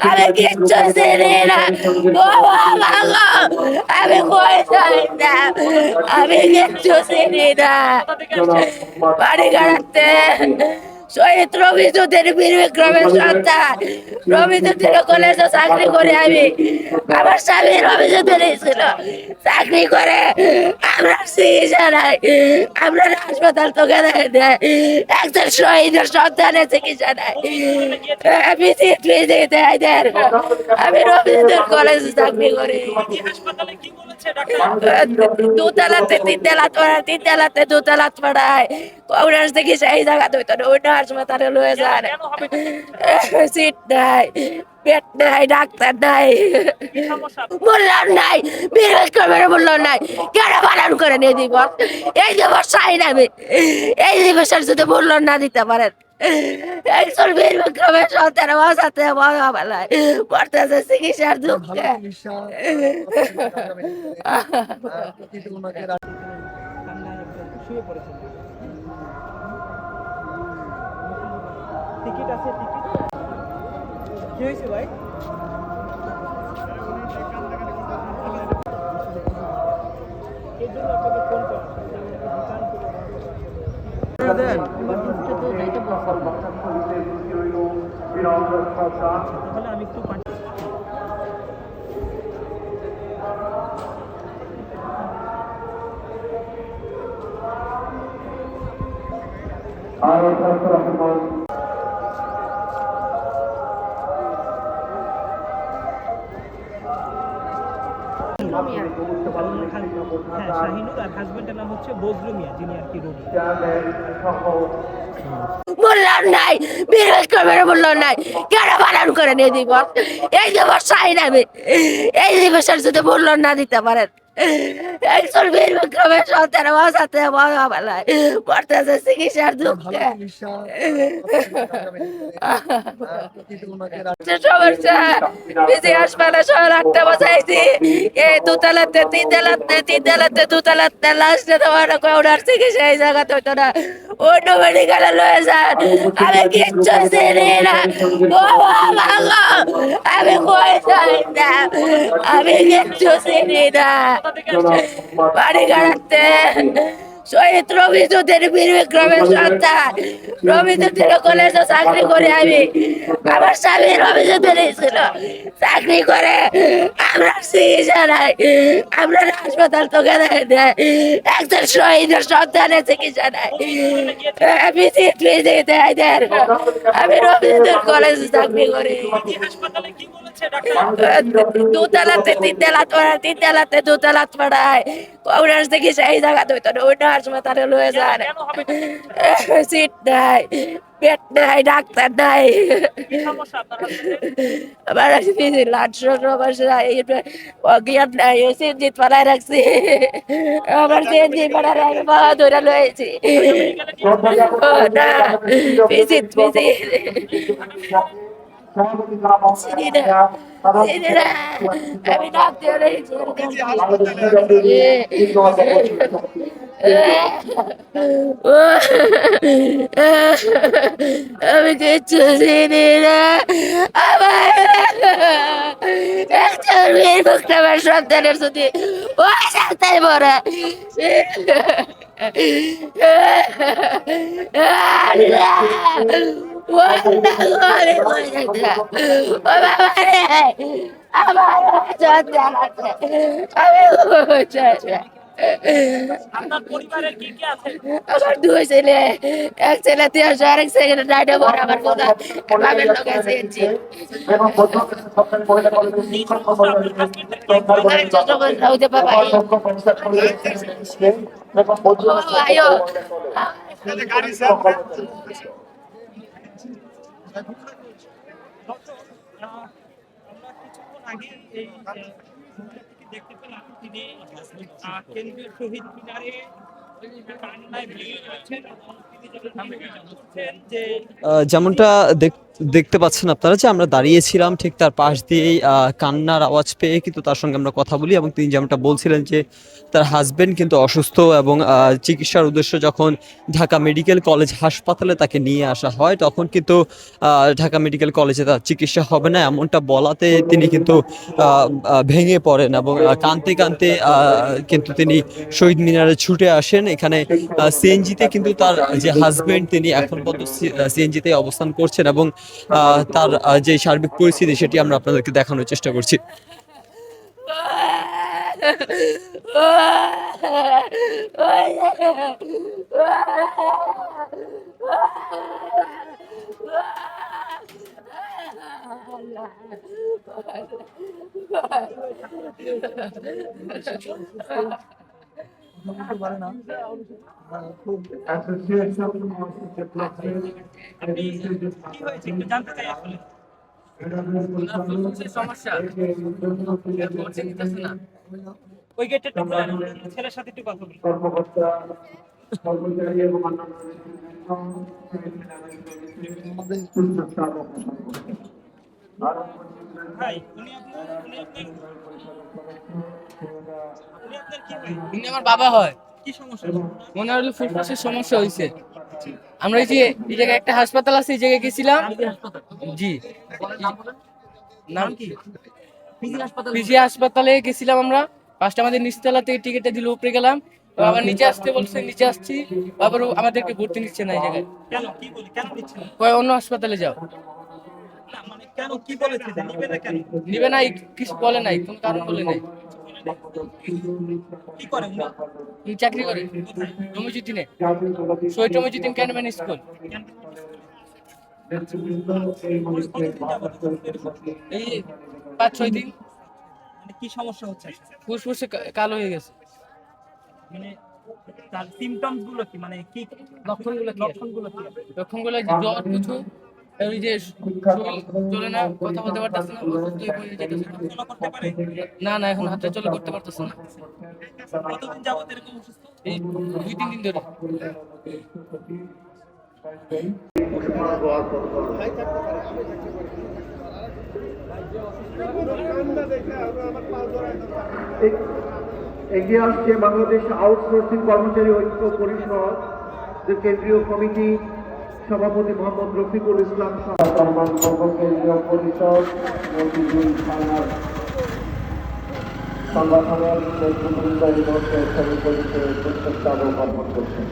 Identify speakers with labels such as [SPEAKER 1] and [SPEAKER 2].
[SPEAKER 1] আমি কিচ্ছু চিনি না ও বাবা গো, আমি কই যাই না, আমি কিচ্ছু চিনি না। বাড়ি গাড়াতে শহীদ রবীন্দ্রদের বীর বিক্রমের সন্তান, রবীন্দ্রদের কলেজে চাকরি করে আমি, আমার স্বামী রবীন্দ্রদের ছিল চাকরি করে, আমরা চিকিৎসা নাই, আমরা হাসপাতাল তো গেলে একজন শহীদের সন্তানের চিকিৎসা নাই। ভিজিট ভিজিট এদের আমি রবীন্দ্র কলেজে চাকরি করি। দুতলাতে তিন তলাতে দুতলাত পড়ায় কংগ্রেস থেকে সেই জায়গা ধরতো না, ওই হাসপাতালে লয়ে যান, সিট নাই, পেট নাই, ডাক্তার নাই, মূল্যায়ন নাই, বিরোধ করবে মূল্যায়ন নাই। কেন পালন করে নিয়ে দিবস? এই দিবস চাই না আমি, এই দিবসের যদি মূল্যায়ন না দিতে পারেন, একজন বীর বিক্রমের সন্তান বাঁচাতে বেলায় পড়তেছে চিকিৎসার দুঃখে।
[SPEAKER 2] টিকিট আছে, টিকিট কি হয়েছে ভাই? এই জন্য আপনাকে ফোন করা তাহলে আমি একটু শাহিনুর আর হাজবেন্ডের নাম হচ্ছে বজলু মিয়া, যিনি আর কি রোগী।
[SPEAKER 1] মূল্যায়ন নাই, বিরোধ করবে মূল্যায়ন নাই। কেন পালন করে নিয়ে দিবস? এই দিবস চাই না আমি, এই দিবসের যদি মূল্যায়ন না দিতে পারেন, একজন বীর বিক্রমের সন্তান বাঁচাতে বেলায় পড়তেছে চিকিৎসার দুঃখে। সমস্যা বিজি হাসপাতালে সকাল 8টা বাজাইছি, এই তিন তলাতে দুতলাতে লাস্টে তোমার ওনার চিকিৎসা এই জায়গাতে হইতো না, অন্য মেডিকেলে লয়ে যান, আমি কিচ্ছু চিনি না ও বাবা গো, আমি কই যাই না, আমি কিচ্ছু চিনি না। বাড়ি গাড়াতে শহীদ রবীন্দ্রদের বীর বিক্রমের সন্তান, রবীন্দ্রদের কলেজে চাকরি করে আমি, আমার স্বামী রবীন্দ্রদের ছিল চাকরি করে, আমরা চিকিৎসা নাই, আমরা হাসপাতাল তো গেলে একজন শহীদের সন্তানের চিকিৎসা নাই। ভিজিট ভিজিট এদের আমি রবীন্দ্র কলেজে চাকরি করি। তিন তলাতে দুতলাত পড়ায় কংগ্রেস থেকে সেই জায়গা ধরতো না, ওই হাসপাতালে লয়ে যান, সিট নাই, পেট নাই, ডাক্তার নাই, আমার জ্ঞান নাই, সিনজিৎ পাড়ায় রাখছি, আমার সিনজিৎ পাড়ায় আমি বাবা ধরে লয়েছি না, ভিজিট ভিজিট আমি ডাক্তার আমি কিচ্ছু চিনি না, আমার একজন বীর বিক্রমের সন্তানের যদি ওই সন্তান মরে
[SPEAKER 2] আপনার পরিবারের কি কি আছে?
[SPEAKER 1] আমার দুই ছেলে, এক ছেলে 300, আরেক ছেলে 9 আমার বোনা বাবার লোক আছে। আয়ো
[SPEAKER 2] আমরা কিছুক্ষণ আগে এই মহিলাটিকে দেখতে পেলাম, তিনি কেন্দ্রীয় শহীদ মিনারে কান্নায় ভেঙে পড়েছেন এবং তিনি জানাচ্ছেন যে
[SPEAKER 3] যেমনটা দেখতে পাচ্ছেন আপনারা যে আমরা দাঁড়িয়েছিলাম ঠিক তার পাশ দিয়েই কান্নার আওয়াজ পেয়ে কিন্তু তার সঙ্গে আমরা কথা বলি এবং তিনি যেমনটা বলছিলেন যে তার হাজবেন্ড কিন্তু অসুস্থ এবং চিকিৎসার উদ্দেশ্যে যখন ঢাকা মেডিকেল কলেজ হাসপাতালে তাকে নিয়ে আসা হয় তখন কিন্তু ঢাকা মেডিকেল কলেজে তার চিকিৎসা হবে না এমনটা বলাতে তিনি কিন্তু ভেঙে পড়েন এবং কাঁদতে কাঁদতে কিন্তু তিনি শহীদ মিনারে ছুটে আসেন। এখানে সিএনজিতে কিন্তু তার যে হাজবেন্ড তিনি এখন পর্যন্ত সিএনজিতে অবস্থান করছেন এবং তার যে সার্বিক পরিস্থিতি সেটি আমরা আপনাদেরকে দেখানোর চেষ্টা করছি।
[SPEAKER 2] আপনি কি হয়েছে একটু জানতে চাই আসলে।
[SPEAKER 4] সমস্যা বলছে নিতেছে না।
[SPEAKER 2] ওই গেটটা একটু খুলে দিন, ছেলের সাথে একটু কথা বলি। ভাই উনি আপনার কি হয়?
[SPEAKER 4] উনি আমার বাবা হয়।
[SPEAKER 2] কি সমস্যা?
[SPEAKER 4] মনে হলো ফুসফুসের সমস্যা হয়েছে। আমরা এই যে এই জায়গায় একটা হাসপাতাল আছে এই জায়গায় গেছিলাম। জি নাম কি? পিজি হাসপাতালে গেছিলাম আমরা। ফার্স্ট আমাদের নিচতলা থেকে টিকিটটা দিল, উপরে গেলাম, আবার নিচে আসতে বলছে, নিচে আসছি, আবার আমাদেরকে ভর্তি নিচ্ছে না এই জায়গায়।
[SPEAKER 2] কেন কি বলে কেন দিচ্ছেন না?
[SPEAKER 4] কয় অন্য হাসপাতালে যাও।
[SPEAKER 2] না, মানে কেন কি বলেছে যে নিবে না কেন?
[SPEAKER 4] নিবে নাই, কিছু বলে নাই, কোনো কারণ বলে নাই।
[SPEAKER 2] কি করে উনি?
[SPEAKER 4] উনি চাকরি করে রমিজুদ্দিনে, শহীদ রমিজুদ্দিন ক্যান্টনমেন্ট স্কুল। এই 5-6 দিন।
[SPEAKER 2] মানে কি সমস্যা হচ্ছে?
[SPEAKER 4] ফুসফুসে কালো হয়ে গেছে।
[SPEAKER 2] মানে তার সিম্পটমস গুলো কি, মানে কি
[SPEAKER 4] লক্ষণগুলো কি?
[SPEAKER 2] লক্ষণগুলো কি?
[SPEAKER 4] লক্ষণগুলো জ্বর কিছু, ওই যে শরীর চলে না, কথা বলতে পারতেছে না, অসুস্থ হয়ে পড়ে যেতেছে।
[SPEAKER 2] চলা করতে পারে?
[SPEAKER 4] না না, এখন হাতে চলে করতে পারতেছে না।
[SPEAKER 2] কতদিন যাবত এরকম অসুস্থ?
[SPEAKER 4] এই 2-3 দিন ধরে।
[SPEAKER 5] এগিয়ে আসছে বাংলাদেশ আউটসোর্সিং কর্মচারী ঐক্য পরিষদ কেন্দ্রীয় কমিটি সভাপতি মোহাম্মদ রফিকুল ইসলাম সম্মান কেন্দ্রীয় পরিষদ মতিঝিল থানার সংগঠনের নেতৃবৃন্দ এই মুহূর্তে ছবি পরিচয়ে প্রত্যেকটা অর্পণ করছেন।